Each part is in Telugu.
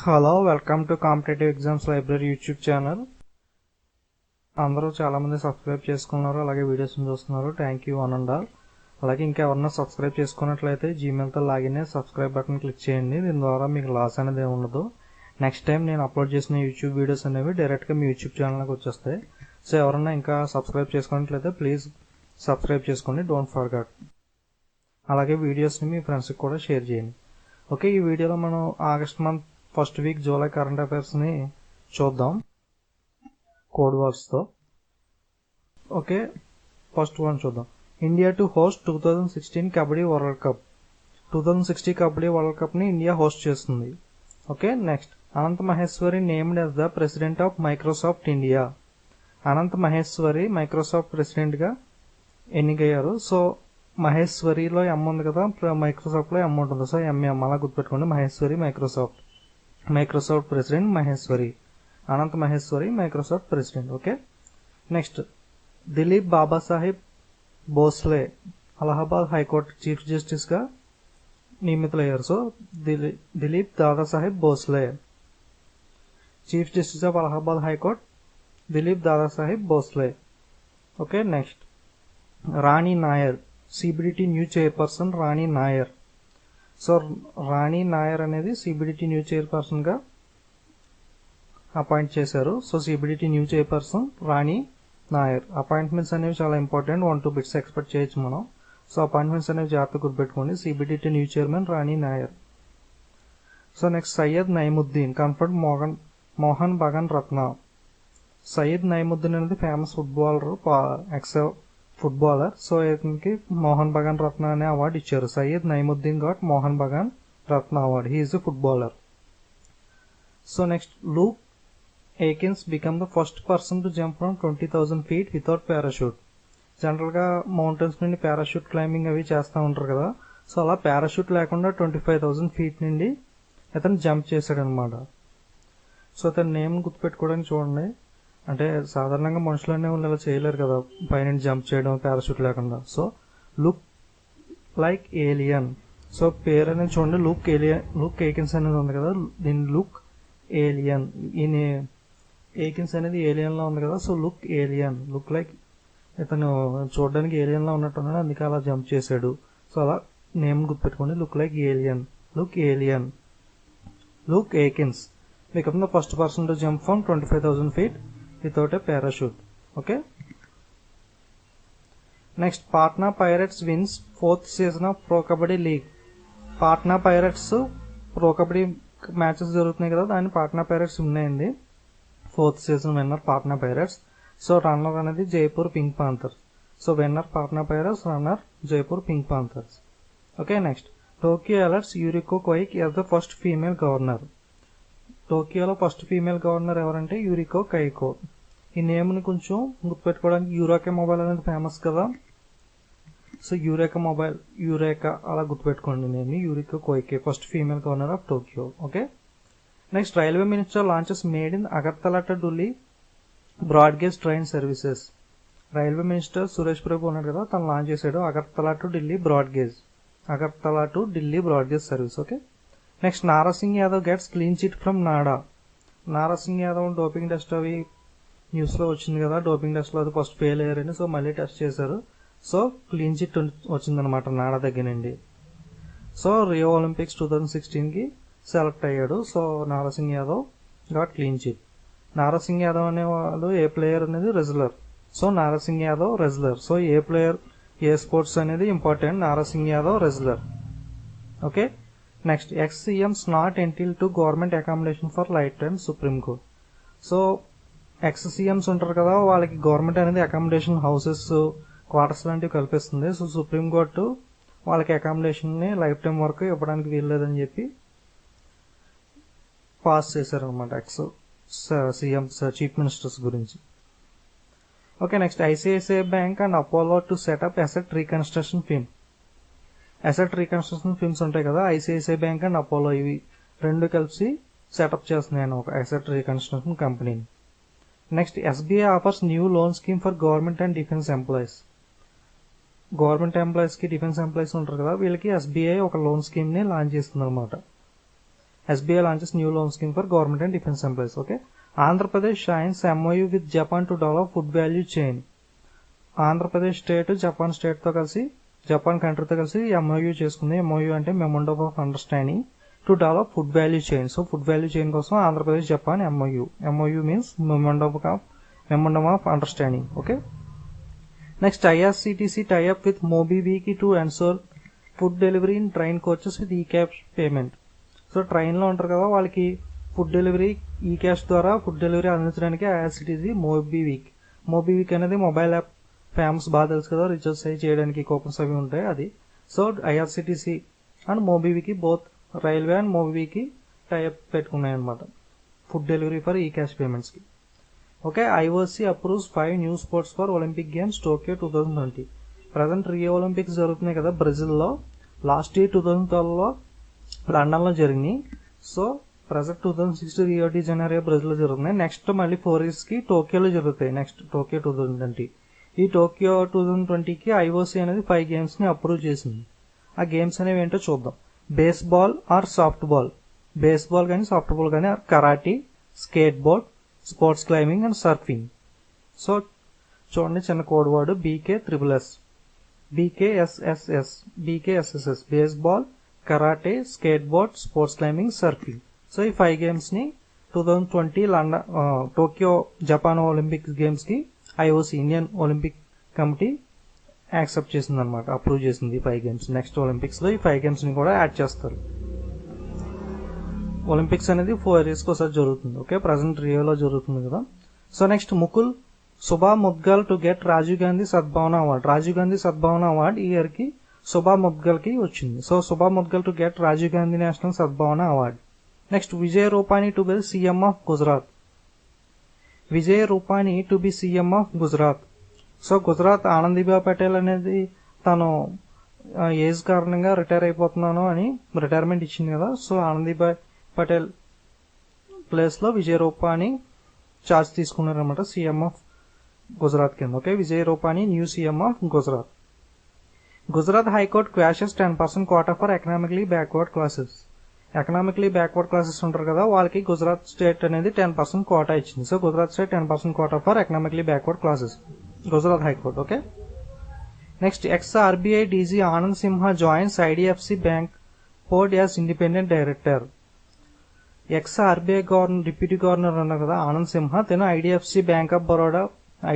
Hello welcome to competitive exams library YouTube channel. అందరూ చాలామంది సబ్స్క్రైబ్ చేసుకున్నారు, అలాగే వీడియోస్ చూస్తున్నారు. Thank you one and all. అలాగే ఇంకా ఎవరన్నా సబ్స్క్రైబ్ చేసుకున్నట్లయితే జీమెయిల్తో లాగిన్ అయ్యి సబ్స్క్రైబ్ బటన్ క్లిక్ చేయండి. దీని ద్వారా మీకు లాస్ అనేది ఏమి ఉండదు. నెక్స్ట్ టైం నేను అప్లోడ్ చేసిన యూట్యూబ్ వీడియోస్ అనేవి డైరెక్ట్గా మీ యూట్యూబ్ ఛానల్కి వచ్చేస్తాయి. సో ఎవరన్నా ఇంకా సబ్స్క్రైబ్ చేసుకున్నట్లయితే ప్లీజ్ సబ్స్క్రైబ్ చేసుకోండి, డోంట్ ఫర్గెట్. అలాగే వీడియోస్ని మీ ఫ్రెండ్స్కి కూడా షేర్ చేయండి. ఓకే, ఈ వీడియోలో మనం August month first week July current అఫైర్స్ని చూద్దాం కోడ్ వర్డ్స్తో. ఓకే, ఫస్ట్ వన్ చూద్దాం. India to host 2016 kabaddi world cup. 2016 kabaddi world కప్ని ఇండియా హోస్ట్ చేస్తుంది. Okay, next Anant Maheshwari named as the president of Microsoft India. Anant Maheshwari Microsoft ప్రెసిడెంట్గా ఎన్నికయ్యారు. సో మహేశ్వరిలో ఎమ్ ఉంది కదా, మైక్రోసాఫ్ట్లో ఎమ్ ఉంటుంది. సో ఎంఎం అలా గుర్తుపెట్టుకోండి. Maheshwari Microsoft president Maheshwari, Anant Maheshwari Microsoft president. Okay, next Dilip Babasaheb Bhosale Allahabad high court chief జస్టిస్గా నియమితులయ్యారు. So Dilip Dadasaheb Bhosale, chief justice of Allahabad high court Dilip Dadasaheb Bhosale. Okay, next Rani Nair, CBDT new chairperson Rani Nair. So Rani Nair అనేది సిబిడిటి న్యూ చైర్పర్సన్గా అపాయింట్ చేశారు. So CBDT new chairperson Rani Nair. Appointments అనేవి చాలా ఇంపార్టెంట్, 1-2 బిట్స్ ఎక్స్పెక్ట్ చేయొచ్చు మనం. సో అపాయింట్మెంట్స్ అనేవి జాగ్రత్తగా గుర్తుపెట్టుకోండి. CBDT new chairman Rani Nair. So next Syed Naimuddin conferred Mohun Bagan Ratna. Syed Naimuddin అనేది ఫేమస్ ఫుట్బాలర్. సో ఇతనికి మోహన్ బగాన్ రత్న అనే అవార్డు ఇచ్చారు. Syed Naimuddin got Mohun Bagan Ratna award. He is a footballer. So next Luke Aikins become the first person to jump from 20,000 feet without parachute. జనరల్గా మౌంటైన్స్ నుండి పారాషూట్ క్లైంబింగ్ అవి చేస్తూ ఉంటారు కదా. సో అలా పారాషూట్ లేకుండా 25,000 feet నుండి అతను జంప్ చేశాడు అనమాట. సో అతని నేమ్ గుర్తుపెట్టుకోవడానికి చూడండి. అంటే సాధారణంగా మనుషులనే వాళ్ళు ఇలా చేయలేరు కదా, పైన జంప్ చేయడం పారాషూట్ లేకుండా. So look like alien. So పేరు అనేది చూడండి, లుక్ ఏకిన్స్ అనేది ఉంది కదా, దీని లుక్ ఏలియన్. ఈయన ఏకిన్స్ అనేది ఏలియన్లా ఉంది కదా. So look alien, look like ఇతను చూడడానికి ఏలియన్లా ఉన్నట్టున్నాడు, అందుకే అలా జంప్ చేశాడు. సో అలా నేమ్ గుర్తుపెట్టుకోండి, look like alien, Luke Aikins become the first person to jump from 25,000 feet without a parachute. Okay, next Patna Pirates wins 4th season of Pro Kabaddi League. Patna Pirates Pro Kabaddi matches జరుగుతున్నాయి కదా, దాన్ని పాట్నా పైరట్స్ ఉన్నాయండి. 4th season winner Patna pirates. So runner అనేది Jaipur pink panthers. So winner Patna pirates, runner Jaipur pink panthers. Okay, next Tokyo elects Yuriko Koike as the first female governor. టోక్యోలో ఫస్ట్ ఫీమేల్ గవర్నర్ ఎవరంటే యూరికో కైకో. ఈ నేమ్ని కొంచెం గుర్తుపెట్టుకోవడానికి యూరేకా మొబైల్ అనేది ఫేమస్ కదా. సో యూరేకా అలా గుర్తుపెట్టుకోండి name. Yuriko Koike first female governor of Tokyo. Okay, next railway minister launches maiden Agartala to Delhi broad gauge train services. Railway minister Suresh Prabhu ఉన్నాడు కదా, తను లాంచ్ చేశాడు Agartala to Delhi broad gauge service. Okay, next Narsingh Yadav gets clean chit from NADA. Narsingh Yadav doping test అవి న్యూస్లో వచ్చింది కదా, డోపింగ్ టెస్ట్లో అది ఫస్ట్ ఫెయిల్ అయ్యారని. సో మళ్ళీ టెస్ట్ చేశారు. సో క్లీన్ చిట్ వచ్చిందనమాట నాడా దగ్గర నుండి. సో రియో ఒలింపిక్స్ 2016కి సెలెక్ట్ అయ్యాడు. So Narsingh Yadav got clean chit. Narsingh Yadav అనే వాళ్ళు ఏ ప్లేయర్ అనేది wrestler. So Narsingh Yadav wrestler. So ఏ ప్లేయర్ ఏ స్పోర్ట్స్ అనేది important. Narsingh Yadav wrestler. Okay, next ex-CMs not entitled to government accommodation for lifetime supreme court. So ex-CMs ఉంటారు కదా, వాళ్ళకి గవర్నమెంట్ అనేది అకామిడేషన్ హౌసెస్, క్వార్టర్స్ లాంటివి కల్పిస్తుంది. సో సుప్రీం కోర్టు వాళ్ళకి అకామిడేషన్ని లైఫ్ టైం వరకు ఇవ్వడానికి వీల్లేదని చెప్పి పాస్ చేశారనమాట ex-CMs చీఫ్ మినిస్టర్స్ గురించి. Okay, next ICICI bank and Apollo to set up asset reconstruction films ఉంటాయి కదా, ఐసిఐసిఐ బ్యాంక్ అండ్ అపోలో ఇవి రెండు కలిసి సెటప్ చేస్తున్నాను ఒక అసెట్ రీకన్స్ట్రక్షన్ కంపెనీని. Next SBI offers new loan scheme for government and defence employees. Government ఎంప్లాయీస్కి డిఫెన్స్ ఎంప్లాయీస్ ఉంటారు కదా, వీళ్ళకి ఎస్బీఐ ఒక లోన్ స్కీమ్ని లాంచ్ చేస్తుంది అనమాట. SBI launches new loan scheme for government and defense employees. Okay. Andhra Pradesh signs MOU with Japan to develop food value chain. Andhra Pradesh state Japan స్టేట్తో కలిసి జపాన్ కంట్రీతో కలిసి MOU చేసుకుంది. MOU అంటే మెమోండం of understanding to develop food value chain. So food value chain కోసం Andhra Pradesh Japan MOU means మెమోండం of understanding. Okay. Next IRCTC tie up with మోబివికి to ensure food delivery in train coaches with ఈక్యాష్ payment. So ట్రైన్లో ఉంటారు కదా, వాళ్ళకి ఫుడ్ డెలివరీ ఈక్యాష్ ద్వారా ఫుడ్ డెలివరీ అందించడానికి IRCTC మోబివిక్ అనేది మొబైల్ యాప్ ఫేమస్, బాగా తెలుసు కదా, రీఛార్జ్ చేయడానికి కూపన్స్ అవి ఉంటాయి అది. So IRCTC and MobiKwik both railway and MobiKwik tie up పెట్టుకున్నాయి అనమాట ఫుడ్ డెలివరీ ఫర్ ఈక్యాష్ పేమెంట్స్కి. Okay. IOC approves 5 new sports for Olympic games Tokyo 2020. Present Rio Olympics జరుగుతున్నాయి కదా బ్రెజిల్లో. లాస్ట్ ఇయర్ 2012లో లండన్లో జరిగినాయి. So present 2060 Rio de Janeiro బ్రెజిల్లో జరుగుతున్నాయి. నెక్స్ట్ మళ్ళీ 4 yearsకి టోక్యోలో జరుగుతాయి. Next Tokyo 2020. ఈ టోక్యో 2020కి IOC అనేది 5 గేమ్స్ని అప్రూవ్ చేసింది. ఆ గేమ్స్ అనేవి ఏంటో చూద్దాం. Baseball or softball, baseball కానీ సాఫ్ట్ బాల్ కానీ, or karate, skateboard, sports climbing and surfing. So చూడండి, చిన్న code word BKSSS, baseball, karate, skateboard, sports climbing, surfing. So ఈ 5 గేమ్స్ని 2020 లండన్ టోక్యో జపాన్ ఒలింపిక్ గేమ్స్కి IOC Indian Olympic committee accept చేసింది అనమాట, అప్రూవ్ చేసింది ఈ 5 గేమ్స్. నెక్స్ట్ ఒలింపిక్స్లో ఈ 5 గేమ్స్ని కూడా యాడ్ చేస్తారు. ఒలింపిక్స్ అనేది 4 yearsకి ఒకసారి జరుగుతుంది. ఓకే. ప్రజెంట్ రియోలో జరుగుతుంది కదా. So next Shubha Mudgal to get Rajiv Gandhi Sadbhavana award. Rajiv Gandhi Sadbhavana award ఈ ఇయర్కి సుభా ముద్గల్కి వచ్చింది. So Shubha Mudgal to get Rajiv Gandhi national Sadbhavana award. Next Vijay Rupani to be CM of Gujarat. Vijay Rupani to be CM of Gujarat. So Gujarat Anandiben Patel అనేది తను ఏజ్ కారణంగా రిటైర్ అయిపోతున్నాను అని రిటైర్మెంట్ ఇచ్చింది కదా. సో ఆనందీబెన్ పటేల్ ప్లేస్లో విజయ్ రూపానీ ఛార్జ్ తీసుకున్నారనమాట CM ఆఫ్ గుజరాత్ కింద. Okay. Vijay Rupani new CM of Gujarat. Gujarat high court quashes 10% quota for economically backward classes. Economically backward classes ఉంటారు కదా, వాళ్ళకి గుజరాత్ స్టేట్ అనేది 10% కోటా ఇచ్చింది. So Gujarat state 10% quota for economically backward classes, Gujarat high court. Okay. Next ex-RBI DG Anand Sinha joins IDFC bank board as independent director. ex-RBI deputy governor ఉన్నారు కదా ఆనంద్ సింహా, తను IDFC bank of Baroda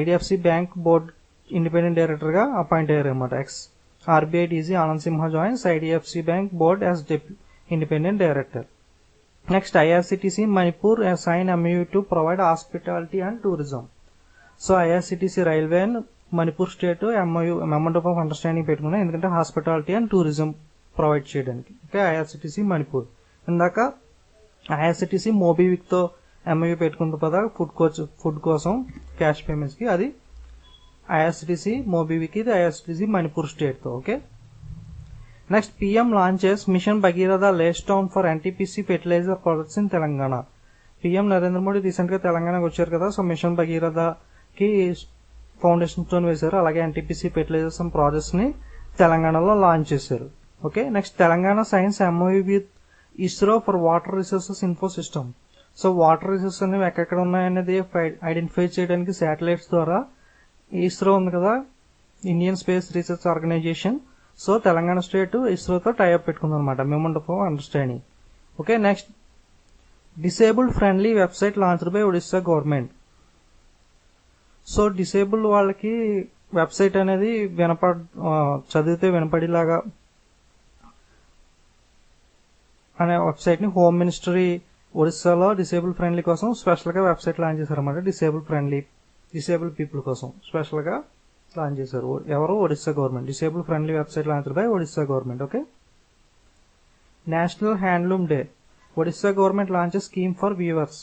IDFC bank board independent director గా అపాయింట్ అయ్యారు అనమాట. ex-RBI DG Anand Sinha joins IDFC bank board as independent director. Next IRCTC Manipur sign MOU to provide hospitality and tourism. So IRCTC railway and Manipur state MOU memorandum of understanding పెట్టుకున్నాయి, ఎందుకంటే హాస్పిటాలిటీ అండ్ టూరిజం ప్రొవైడ్ చేయడానికి. ఓకే. IRCTC మణిపూర్. ఇందాక IRCTC మోబివిక్తో MOU పెట్టుకుంటుంది కదా ఫుడ్ కోసం క్యాష్ పేమెంట్స్కి, అది IRCTC మోబివికి, ఇది IRCTC మణిపూర్ స్టేట్తో. Okay. Next PM launches mission Bhagiratha lays down for NTPC fertiliser projects in Telangana. PM Narendra Modi రీసెంట్గా తెలంగాణకు వచ్చారు కదా. సో మిషన్ భగీరథకి ఫౌండేషన్ స్టోన్ వేశారు, అలాగే NTPC ఫెర్టిలైజర్స్ ప్రాజెక్ట్స్ని తెలంగాణలో లాంచ్ చేశారు. Okay. Next Telangana signs MOU with ISRO for water resources info system. So water resources అనేవి ఎక్కడెక్కడ ఉన్నాయనేది ఐడెంటిఫై చేయడానికి శాటిలైట్స్ ద్వారా ISRO ఉంది కదా, Indian space research organisation. So Telangana state ISROతో టైఅప్ పెట్టుకుంది అనమాట, memorandum of understanding. Okay. Next disabled friendly website launched by Odisha government. So disabled వాళ్ళకి వెబ్సైట్ అనేది చదివితే వినపడేలాగా అనే వెబ్సైట్ని హోమ్ మినిస్ట్రీ ఒడిశాలో డిసేబుల్ ఫ్రెండ్లీ కోసం స్పెషల్గా వెబ్సైట్ లాంచ్ చేశారు అన్నమాట. డిసేబుల్ పీపుల్ కోసం స్పెషల్గా లాంచ్ చేశారు. ఎవరు? Odisha government. Disable friendly website launch by Odisha government. Okay. National handloom day. Odisha government launch scheme for weavers.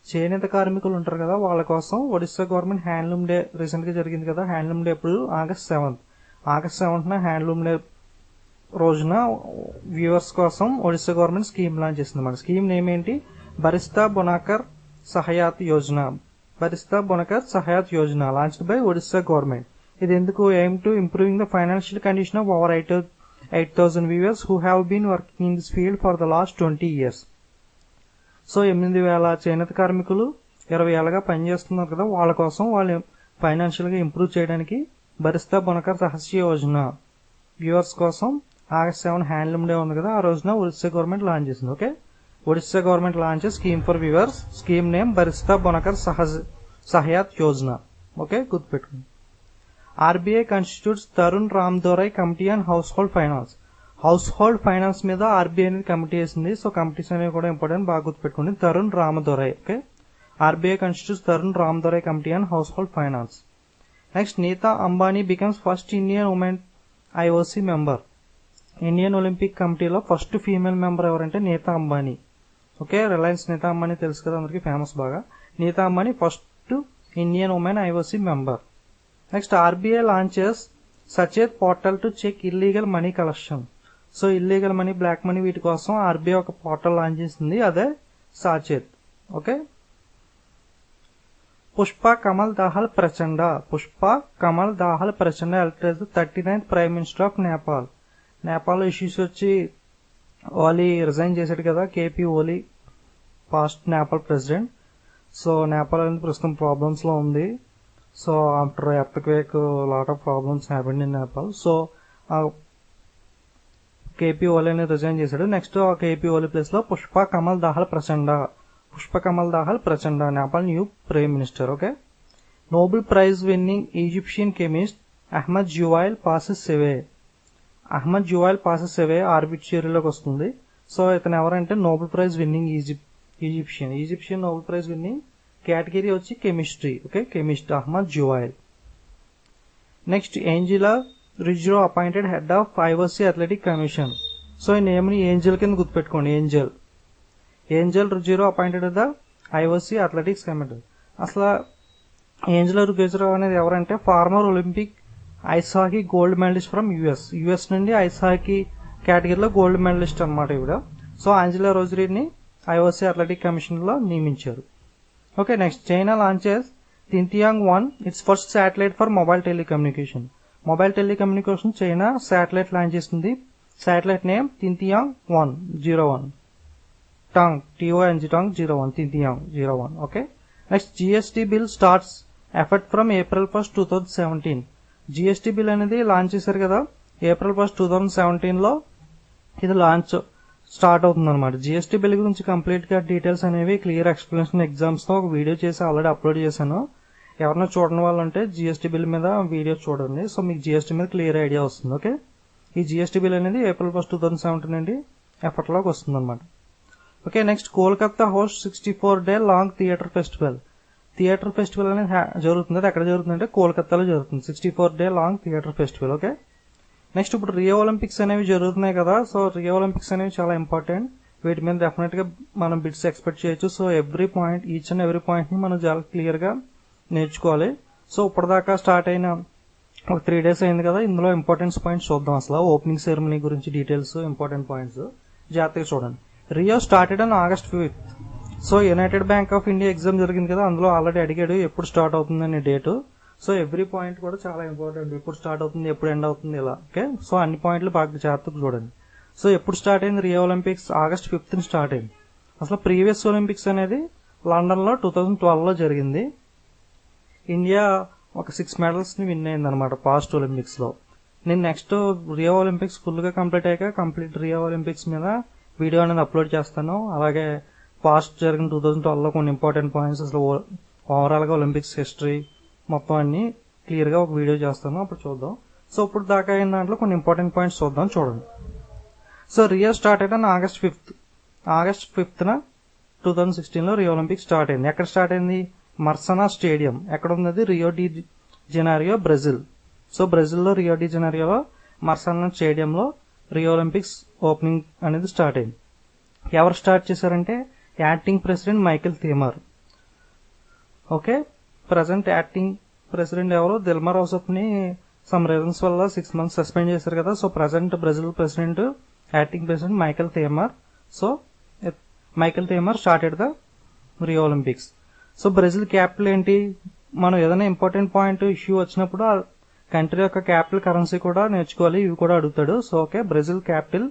చేనేత కార్మికులు ఉంటారు కదా, వాళ్ళ కోసం ఒడిశా గవర్నమెంట్ హ్యాండ్లూమ్ డే రీసెంట్గా జరిగింది కదా. హ్యాండ్లూమ్ డే ఎప్పుడు? ఆగస్ట్ 7th హ్యాండ్లూమ్ డే రోజున వ్యూవర్స్ కోసం ఒడిశా గవర్నమెంట్ స్కీమ్ లాంచ్ చేసింది అన్నమాట. స్కీమ్ నేమ్ ఏంటి? Baristha Bunakar Sahayata Yojana launched by Odisha government. ఇది ఎందుకు? Aim to improving the financial condition of over 8,000 weavers who have been working in this field for the last 20 years. So 8,000 చేనేత కార్మికులు 20 ఏళ్ళగా పనిచేస్తున్నారు కదా, వాళ్ళ కోసం వాళ్ళు ఫైనాన్షియల్గా ఇంప్రూవ్ చేయడానికి బరిస్తా బునకర్ సహస్య యోజన వ్యూవర్స్ కోసం ఆగస్ట్ 7 హ్యాండ్లూమ్ డే ఉంది కదా, ఆ రోజున ఒడిశా గవర్నమెంట్ లాంచ్ చేసింది. Okay, Odisha government launch scheme for viewers, scheme name Baristha Bunakar Sahayata Yojana. Okay, గుర్తుపెట్టుకోండి. RBI constitutes Tarun Ramadorai committee and household finance. Household finance మీద ఆర్బీఐ అనేది కమిటీ వేసింది. సో కమిటీస్ అనేవి కూడా ఇంపార్టెంట్, బాగా గుర్తుపెట్టుకోండి. Tarun Ramadorai. Okay, RBI constitutes Tarun Ramadorai committee and household finance. Next, Nita Ambani becomes first Indian women IOC member. Indian Olympic కమిటీలో ఫస్ట్ ఫీమేల్ మెంబర్ ఎవరంటే నీతా అంబానీ. ఓకే, రిలయన్స్ నీతా అంబానీ తెలుసు కదా అందరికి, ఫేమస్ బాగా. Nita Ambani first Indian women IOC member. Next, RBI launches Sachet portal to check illegal money collection. So illegal money, black money వీటి కోసం ఆర్బీఐ ఒక పోర్టల్ లాంచ్ చేసింది, అదే Sachet. Okay, Pushpa Kamal Dahal Prachanda. Pushpa Kamal Dahal Prachanda elected 39th prime minister of Nepal. Nepal issues వచ్చి ఓలీ రిజైన్ చేశాడు కదా, KP Oli, past Nepal president. So Nepal అనేది ప్రస్తుతం ప్రాబ్లమ్స్ లో ఉంది. So after earthquake lot of problems happened in Nepal. So KP Oli అనేది రిజైన్ చేశాడు. నెక్స్ట్ ఆ కేపీ ఓలీ ప్లేస్ లో Pushpa Kamal Dahal Prachanda. Pushpa Kamal Dahal Prachanda Nepal new prime minister. Okay, Nobel prize winning Egyptian chemist Ahmed Zewail passes away. Ahmed Zewail passes away ఆర్బిట్యూరీలోకి వస్తుంది. సో ఇతను ఎవరంటే Nobel prize winning Egyptian Nobel prize winning category వచ్చి chemistry. Okay, chemist Ahmed Zewail. Next, Angela Ruggiero appointed head of IOC athletic commission. So ఈ నేమ్ ని ఏంజల్ కింద గుర్తుపెట్టుకోండి. Angel Ruggiero appointed the IOC athletics committee. అసలు ఏంజల్ రుజిరో అనేది ఎవరంటే farmer Olympic ice hockey gold medallist from US నుండి ఐస్ హాకీ కేటగిరీలో గోల్డ్ మెడలిస్ట్ అనమాట ఈవిడ. సో ఆంజెలా రోజరీని ఐఓసీ అథ్లెటిక్ కమిషన్ లో నియమించారు. Okay, next, China launches Tiantong one its first satellite for mobile telecommunication. Mobile telecommunication China satellite launch చేసింది. Satellite name Tiantong one tong TONG 01 Tiantong 01. Okay, next, GST bill starts effect from April 1, 2017. GST bill అనేది లాంచ్ చేశారు కదా, April 1, 2017 లో ఇది లాంచ్ స్టార్ట్ అవుతుంది అనమాట. జిఎస్టీ బిల్ గురించి కంప్లీట్ గా డీటెయిల్స్ అనేవి క్లియర్ ఎక్స్ప్లెనేషన్ ఎగ్జామ్స్ తో ఒక వీడియో చేసి ఆల్రెడీ అప్లోడ్ చేశాను. ఎవరైనా చూడని వాళ్ళు ఉంటే జిఎస్టీ బిల్ మీద వీడియో చూడండి. సో మీకు జిఎస్టీ మీద క్లియర్ ఐడియా వస్తుంది. ఓకే, ఈ జిఎస్టీ బిల్ అనేది April 1, 2017 నుండి ఎఫెక్ట్ లోకి వస్తుంది అనమాట. Okay, next, Kolkata host 64 day long theatre festival. Theatre festival అనేది జరుగుతుంది. అది ఎక్కడ జరుగుతుందంటే కోల్కతాలో జరుగుతుంది. 64 day long theatre festival. Okay, next, ఇప్పుడు రియో ఒలింపిక్స్ అనేవి జరుగుతున్నాయి కదా. సో రియో ఒలింపిక్స్ అనేవి చాలా ఇంపార్టెంట్. వీటి మీద డెఫినెట్ గా మనం బిట్స్ ఎక్స్పెక్ట్ చేయొచ్చు. So every point, each and every point ని మనం చాలా క్లియర్ గా నేర్చుకోవాలి. సో ఇప్పటిదాకా స్టార్ట్ అయిన ఒక 3 days అయింది కదా, ఇందులో ఇంపార్టెన్స్ పాయింట్స్ చూద్దాం. అసలు ఓపెనింగ్ సెరమనీ గురించి డీటెయిల్స్, ఇంపార్టెంట్ పాయింట్స్ జాగ్రత్తగా చూడండి. Rio started on August 5. So United bank of India exam జరిగింది కదా, అందులో ఆల్రెడీ అడిగాడు ఎప్పుడు స్టార్ట్ అవుతుందని డేటు. సో ఎవ్రీ పాయింట్ కూడా చాలా ఇంపార్టెంట్. ఎప్పుడు స్టార్ట్ అవుతుంది, ఎప్పుడు ఎండ్ అవుతుంది, ఇలా. ఓకే, సో అన్ని పాయింట్లు బాగా జాగ్రత్తగా చూడండి. సో ఎప్పుడు స్టార్ట్ అయింది రియో ఒలింపిక్స్? August 5 స్టార్ట్ అయింది. అసలు ప్రీవియస్ ఒలింపిక్స్ అనేది లండన్ లో 2012 లో జరిగింది. ఇండియా ఒక 6 మెడల్స్ ని విన్ అయింది అనమాట పాస్ట్ ఒలింపిక్స్ లో. నేను నెక్స్ట్ రియో ఒలింపిక్స్ ఫుల్ గా కంప్లీట్ అయ్యాక కంప్లీట్ రియో ఒలింపిక్స్ మీద వీడియో అనేది అప్లోడ్ చేస్తాను. అలాగే పాస్ట్ జరిగిన 2012 లో కొన్ని ఇంపార్టెంట్ పాయింట్స్, అసలు ఓవరాల్ గా ఒలింపిక్స్ హిస్టరీ మొత్తం అన్ని క్లియర్ గా ఒక వీడియో చేస్తాను, అప్పుడు చూద్దాం. సో ఇప్పుడు దాకా అయిన దాంట్లో కొన్ని ఇంపార్టెంట్ పాయింట్స్ చూద్దాం, చూడండి. సో రియో స్టార్ట్ అయితే August 5th 2016 లో రియో ఒలింపిక్స్ స్టార్ట్ అయింది. ఎక్కడ స్టార్ట్ అయింది? Maracana stadium. ఎక్కడ ఉన్నది? Rio de Janeiro, Brazil. So బ్రెజిల్లో రియో డి జెనైరోలో మర్సనా స్టేడియంలో రియో ఒలింపిక్స్ ఓపెనింగ్ అనేది స్టార్ట్ అయింది. ఎవరు స్టార్ట్ చేశారంటే acting president Michael Temer. Okay, present acting president ఎవరు? దిల్మా రౌసఫ్ ని సమ్ రీజన్స్ వల్ల 6 months సస్పెండ్ చేశారు కదా. So present Brazil president, acting president Michael Temer. So Michael Temer started the Rio Olympics. So Brazil capital ఏంటి? మనం ఏదైనా ఇంపార్టెంట్ పాయింట్ ఇష్యూ వచ్చినప్పుడు ఆ కంట్రీ యొక్క క్యాపిటల్ కరెన్సీ కూడా నేర్చుకోవాలి, ఇవి కూడా అడుగుతాడు. So okay, Brazil capital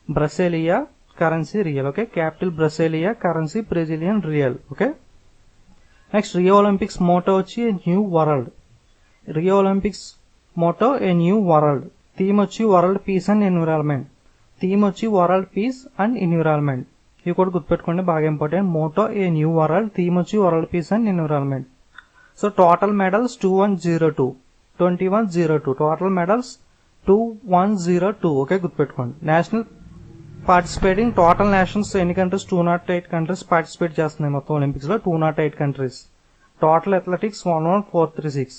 Brasilia, currency real. Okay, capital Brasilia, currency Brazilian real. Okay, next Rio Olympics motto వచ్చి new world. Rio Olympics motto a new world. Theme వచ్చి world peace and environment. Theme వచ్చి వరల్డ్ పీస్ అండ్ ఎన్విరాన్మెంట్. ఇవి కూడా గుర్తుపెట్టుకోండి, బాగా important. Motto a new world, theme వచ్చి world peace and environment. So total medals 2102, 2102 total medals 2102. Okay, గుర్తుపెట్టుకోండి. నేషనల్ పార్టిసిపేటింగ్ టోటల్ నేషన్స్ ఎన్ని కంట్రీస్? 208 కంట్రీస్ పార్టిసిపేట్ చేస్తున్నాయి మొత్తం ఒలింపిక్స్ లో. 208 కంట్రీస్. Total athletics 11436.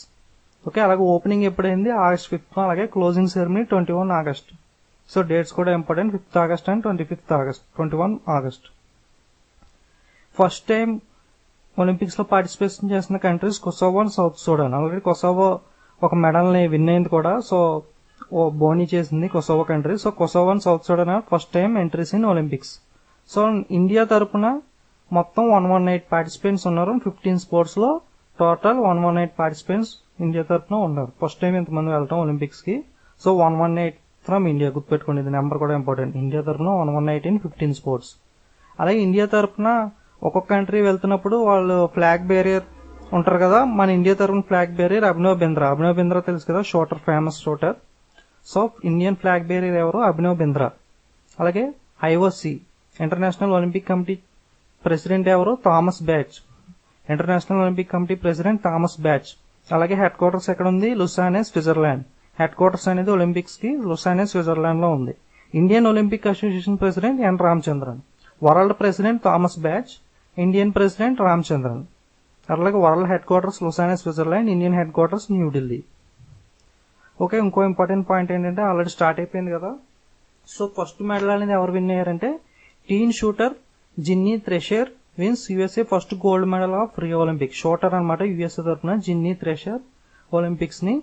ఓకే, అలాగే ఓపెనింగ్ ఎప్పుడైంది? August 5th. అలాగే closing ceremony 21 August. So dates కూడా important, 5th August and 25th August, 21 August. First time Olympics లో పార్టిసిపేషన్ చేసిన countries Kosovo and South Sudan. Already Kosovo ఒక మెడల్ ని విన్ అయింది కూడా. సో బోనీ చేసింది Kosovo country. So Kosovo and South Sudan first time entries in Olympics. So India తరపున మొత్తం 118 పార్టిసిపెంట్స్ ఉన్నారు 15 స్పోర్ట్స్ లో. టోటల్ 118 పార్టిసిపెంట్స్ ఇండియా తరపున ఉన్నారు. ఫస్ట్ టైం ఇంతమంది వెళ్ళటం ఒలింపిక్స్ కి. So 118 from India. గుర్తుపెట్టుకోండి, ఇది నెంబర్ కూడా ఇంపార్టెంట్. ఇండియా తరపున 118 in 15 స్పోర్ట్స్. అలాగే ఇండియా తరపున ఒక్కొక్క కంట్రీ వెళ్తున్నప్పుడు వాళ్ళు ఫ్లాగ్ బేరియర్ ఉంటారు కదా. మన ఇండియా తరపున ఫ్లాగ్ బేరియర్ అభినవ్ బింద్రా. అభినవ్ బింద్రా తెలుసు కదా, shooter, famous shooter. So Indian flag bearer ఎవరు? అభినవ్ బింద్రా. అలాగే IOC international Olympic committee president ఎవరు? Thomas Bach. International Olympic committee president Thomas Bach. అలాగే హెడ్ క్వార్టర్స్ ఎక్కడ ఉంది? Lausanne, Switzerland. హెడ్ క్వార్టర్స్ అనేది ఒలింపిక్స్ కి లుసానే, స్విట్జర్లాండ్ లో ఉంది. Indian Olympic association president N Ramachandran. World president Thomas Bach. Indian president Ramachandran. అలాగే world head quarters లుసానే, Switzerland. Indian headquarters New Delhi. Okay, ఇంకో ఇంపార్టెంట్ పాయింట్ ఏంటంటే ఆల్రెడీ స్టార్ట్ అయిపోయింది కదా. సో ఫస్ట్ మెడల్ అనేది ఎవరు విన్ అయ్యారంటే teen shooter Ginny Thrasher wins USA first gold medal of Rio Olympics. Shooter అనమాట, USA తరఫున జిన్నీ థ్రెషర్ ఒలింపిక్స్ ని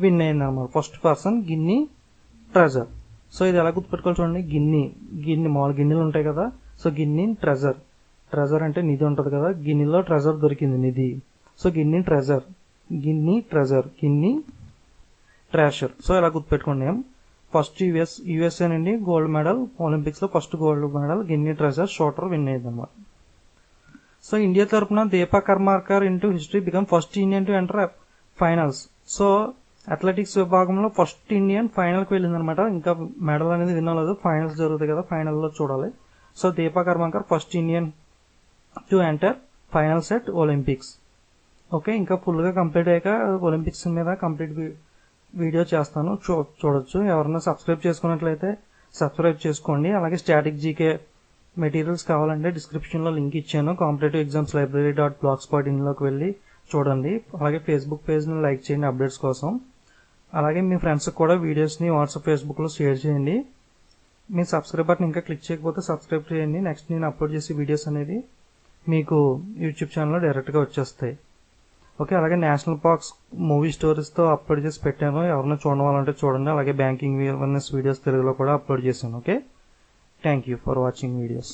విన్ అయింది అనమాట. First person Ginny treasure. So ఇది ఎలా గుర్తుపెట్టుకోవాలి చూడండి. గిన్ని మామూలు గిన్నెలు ఉంటాయి కదా. So Ginny treasure. ట్రెజర్ అంటే నిధి ఉంటుంది కదా. గిన్నెలో ట్రెజర్ దొరికింది, నిధి. So Ginny treasure, Ginny Thrasher. So ఇలా గుర్తుపెట్టుకోండి. ఫస్ట్ USA నుండి గోల్డ్ మెడల్ ఒలింపిక్స్ లో first gold medal Ginny treasure shooter win అయింది అనమాట. సో ఇండియా తరఫున Deepa Karmakar into history become first Indian to enter finals. So athletics విభాగంలో ఫస్ట్ ఇండియన్ ఫైనల్ కి వెళ్ళింది అనమాట. ఇంకా మెడల్ అనేది విన్ అవ్వలేదు, ఫైనల్స్ జరుగుతాయి కదా, ఫైనల్లో చూడాలి. So Deepa Karmakar first Indian to enter finals at Olympics. Okay, ఇంకా ఫుల్ గా కంప్లీట్ అయ్యాక ఒలింపిక్స్ మీద కంప్లీట్ వీడియో చేస్తాను, చూడొచ్చు. ఎవరైనా సబ్స్క్రైబ్ చేసుకున్నట్లయితే సబ్స్క్రైబ్ చేసుకోండి. అలాగే స్టాటిక్ జీకే మెటీరియల్స్ కావాలంటే డిస్క్రిప్షన్ లో లింక్ ఇచ్చాను. కాంపిటేటివ్ ఎగ్జామ్స్ library.blogspot.in లోకి వెళ్ళి చూడండి. అలాగే ఫేస్బుక్ పేజ్ ని లైక్ చేయండి అప్డేట్స్ కోసం. అలాగే మీ ఫ్రెండ్స్ కూడా వీడియోస్ ని వాట్సాప్, ఫేస్బుక్ లో షేర్ చేయండి. మీ సబ్స్క్రైబ్ బటన్ ఇంకా క్లిక్ చేయకపోతే సబ్స్క్రైబ్ చేయండి. నెక్స్ట్ నేను అప్లోడ్ చేసే వీడియోస్ అనేది మీకు యూట్యూబ్ ఛానల్లో డైరెక్ట్ గా వచ్చేస్తాయి. ఓకే, అలాగే నేషనల్ పార్క్స్ మూవీ స్టోరీస్ తో అప్లోడ్ చేసి పెట్టాను. ఎవరైనా చూడాలంటే చూడండి. అలాగే బ్యాంకింగ్ అవేర్నెస్ వీడియోస్ తెలుగులో కూడా అప్లోడ్ చేశాను. Okay, thank you for watching videos.